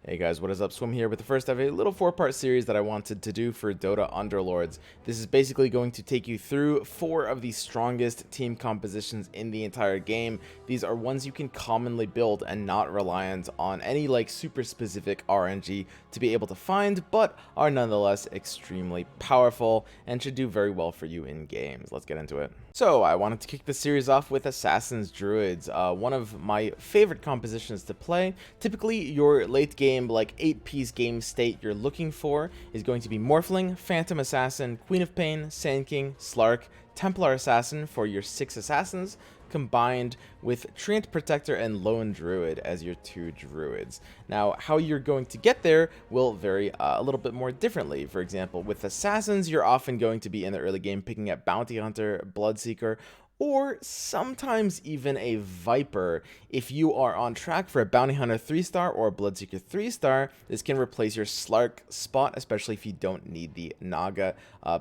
Hey guys, what is up? Swim here with the first of a little 4-part series that I wanted to do for Dota Underlords. This is basically going to take you through 4 of the strongest team compositions in the entire game. These are ones you can commonly build and not reliant on any super specific RNG to be able to find, but are nonetheless extremely powerful and should do very well for you in games. Let's get into it. So I wanted to kick the series off with Assassin's Druids, one of my favorite compositions to play. Typically your late game 8-piece game state you're looking for is going to be Morphling, Phantom Assassin, Queen of Pain, Sand King, Slark, Templar Assassin for your 6 assassins, combined with Treant Protector and Lone Druid as your 2 druids. Now, how you're going to get there will vary a little bit more differently. For example, with assassins, you're often going to be in the early game picking up Bounty Hunter, Bloodseeker, or sometimes even a Viper. If you are on track for a Bounty Hunter 3-star or a Bloodseeker 3-star, this can replace your Slark spot, especially if you don't need the Naga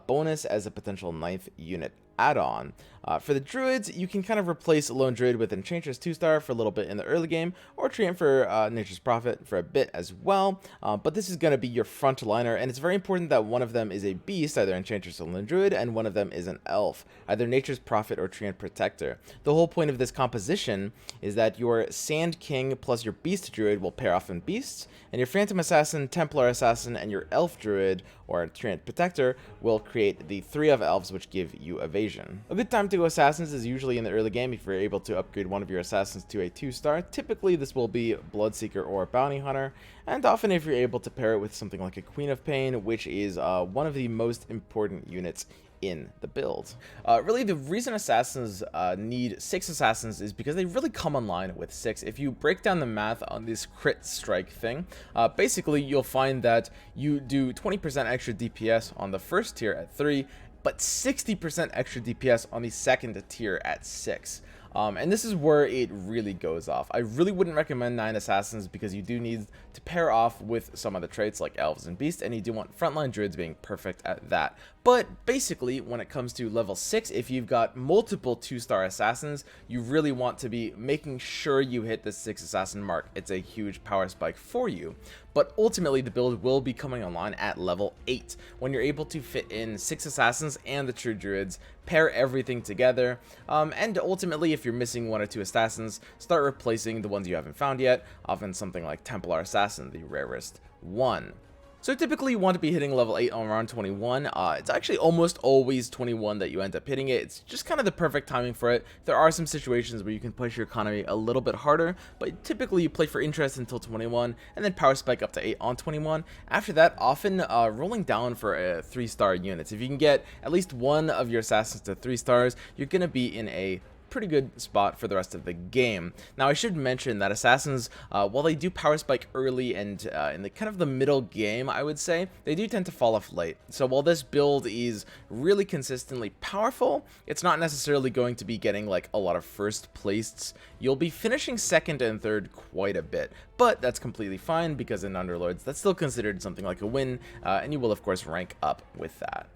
bonus as a potential 9th unit add-on. For the Druids, you can kind of replace Lone Druid with Enchantress 2-star for a little bit in the early game, or Treant for Nature's Prophet for a bit as well, but this is going to be your frontliner, and it's very important that one of them is a beast, either Enchantress or Lone Druid, and one of them is an elf, either Nature's Prophet or Treant Protector. The whole point of this composition is that your Sand King plus your Beast Druid will pair off in beasts, and your Phantom Assassin, Templar Assassin, and your Elf Druid, or Treant Protector, will create the 3 of elves, which give you evasion. A good time to go assassins is usually in the early game if you're able to upgrade one of your assassins to a 2-star. Typically this will be Bloodseeker or Bounty Hunter, and often if you're able to pair it with something like a Queen of Pain, which is one of the most important units in the build. Really, the reason assassins need 6 assassins is because they really come online with 6. If you break down the math on this crit strike thing, basically you'll find that you do 20% extra DPS on the first tier at 3, but 60% extra DPS on the second tier at 6. And this is where it really goes off. I really wouldn't recommend 9 assassins because you do need to pair off with some of the traits like elves and beasts, and you do want frontline druids being perfect at that. But basically, when it comes to level 6, if you've got multiple 2-star assassins, you really want to be making sure you hit the 6 assassin mark. It's a huge power spike for you. But ultimately, the build will be coming online at level 8, when you're able to fit in 6 assassins and the true druids, pair everything together, and ultimately, if you're missing 1 or 2 assassins, start replacing the ones you haven't found yet, often something like Templar Assassin, the rarest one. So typically you want to be hitting level 8 on around 21. It's actually almost always 21 that you end up hitting it. It's just kind of the perfect timing for it. There are some situations where you can push your economy a little bit harder, but typically you play for interest until 21 and then power spike up to 8 on 21. After that, often rolling down for 3-star units. If you can get at least one of your assassins to 3 stars, you're going to be in a pretty good spot for the rest of the game. Now I should mention that assassins, while they do power spike early and in the kind of the middle game, I would say, they do tend to fall off late. So while this build is really consistently powerful, it's not necessarily going to be getting a lot of first places. You'll be finishing second and third quite a bit, but that's completely fine because in Underlords that's still considered something like a win, and you will of course rank up with that.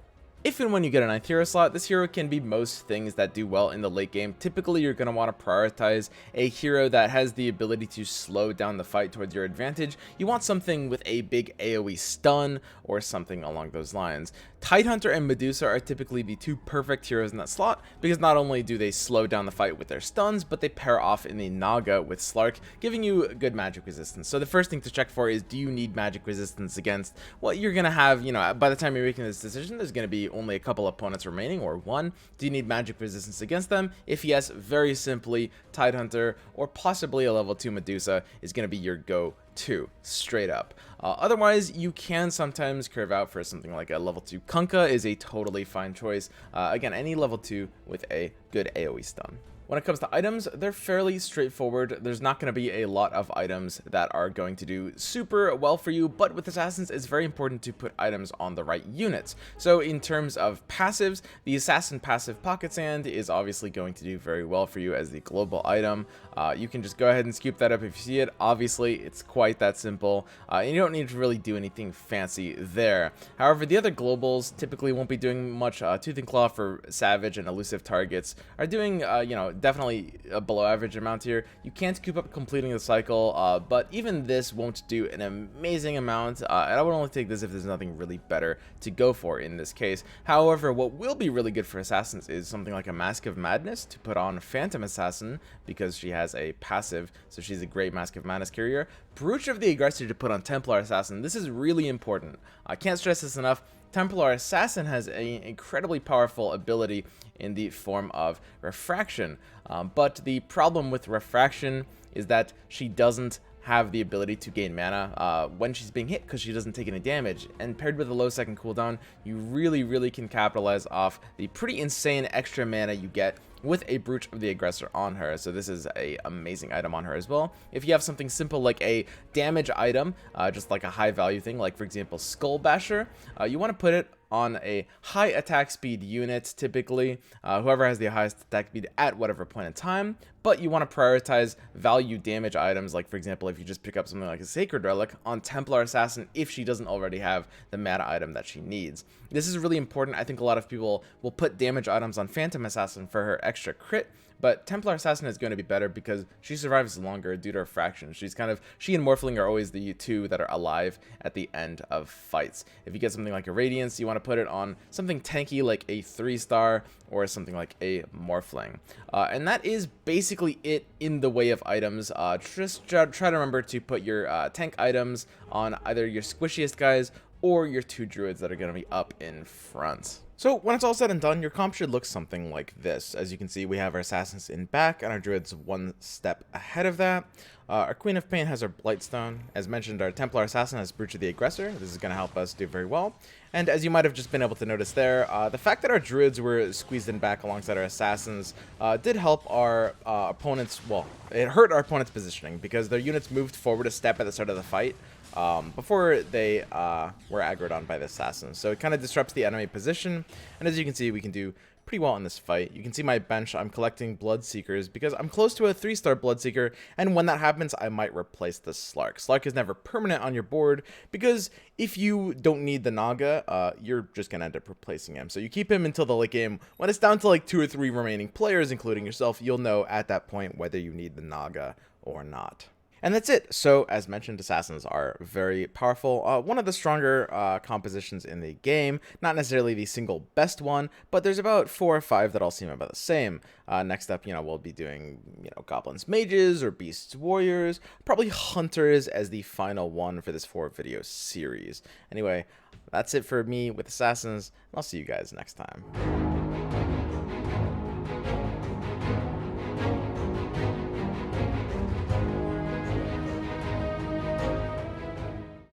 If and when you get a 9th hero slot, this hero can be most things that do well in the late game. Typically, you're going to want to prioritize a hero that has the ability to slow down the fight towards your advantage. You want something with a big AoE stun or something along those lines. Tidehunter and Medusa are typically the 2 perfect heroes in that slot because not only do they slow down the fight with their stuns, but they pair off in the Naga with Slark, giving you good magic resistance. So the first thing to check for is, do you need magic resistance against what you're going to have, by the time you're making this decision, there's going to be only a couple opponents remaining, or 1. Do you need magic resistance against them? If yes, very simply, Tidehunter or possibly a level 2 Medusa is going to be your go-to, straight up. Otherwise, you can sometimes curve out for something like a level 2 Kunkka is a totally fine choice. Again, any level 2 with a good AoE stun. When it comes to items, they're fairly straightforward. There's not going to be a lot of items that are going to do super well for you, but with assassins, it's very important to put items on the right units. So in terms of passives, the assassin passive Pocket Sand is obviously going to do very well for you as the global item. You can just go ahead and scoop that up if you see it. Obviously, it's quite that simple, and you don't need to really do anything fancy there. However, the other globals typically won't be doing much. Tooth and Claw for savage and elusive targets are doing, definitely a below average amount here. You can't keep up completing the cycle, but even this won't do an amazing amount, and I would only take this if there's nothing really better to go for in this case. However, what will be really good for assassins is something like a Mask of Madness to put on Phantom Assassin, because she has a passive, so she's a great Mask of Madness carrier. Brooch of the Aggressor to put on Templar Assassin. This is really important. I can't stress this enough. Templar Assassin has an incredibly powerful ability in the form of Refraction, but the problem with Refraction is that she doesn't have the ability to gain mana when she's being hit, because she doesn't take any damage, and paired with a low second cooldown, you really can capitalize off the pretty insane extra mana you get with a Brooch of the Aggressor on her. So this is a amazing item on her as well. If you have something simple like a damage item, just like a high value thing, like for example Skull Basher, you want to put it on a high attack speed unit, typically whoever has the highest attack speed at whatever point in time, but you want to prioritize value damage items, like for example if you just pick up something like a Sacred Relic on Templar Assassin if she doesn't already have the mana item that she needs. This is really important. I think a lot of people will put damage items on Phantom Assassin for her extra crit, but Templar Assassin is going to be better because she survives longer due to Refraction. She and Morphling are always the two that are alive at the end of fights. If you get something like a Radiance, you want to put it on something tanky like a 3-star or something like a Morphling. And that is basically it in the way of items. Just try to remember to put your tank items on either your squishiest guys or your 2 Druids that are going to be up in front. So when it's all said and done, your comp should look something like this. As you can see, we have our Assassins in back and our Druids one step ahead of that. Our Queen of Pain has our Blightstone. As mentioned, our Templar Assassin has Brooch of the Aggressor. This is going to help us do very well. And as you might have just been able to notice there, the fact that our Druids were squeezed in back alongside our Assassins did help our opponents, well, it hurt our opponent's positioning because their units moved forward a step at the start of the fight before they were aggroed on by the Assassins. So it kind of disrupts the enemy position, and as you can see, we can do pretty well in this fight. You can see my bench. I'm collecting Bloodseekers because I'm close to a 3-star Bloodseeker, and when that happens, I might replace the Slark. Slark is never permanent on your board because if you don't need the Naga, you're just going to end up replacing him. So you keep him until the late game. When it's down to like 2 or 3 remaining players, including yourself, you'll know at that point whether you need the Naga or not. And that's it. So, as mentioned, Assassins are very powerful. One of the stronger compositions in the game. Not necessarily the single best one, but there's about 4 or 5 that all seem about the same. Next up, we'll be doing, Goblins Mages or Beasts Warriors. Probably Hunters as the final one for this 4-video series. Anyway, that's it for me with Assassins. I'll see you guys next time.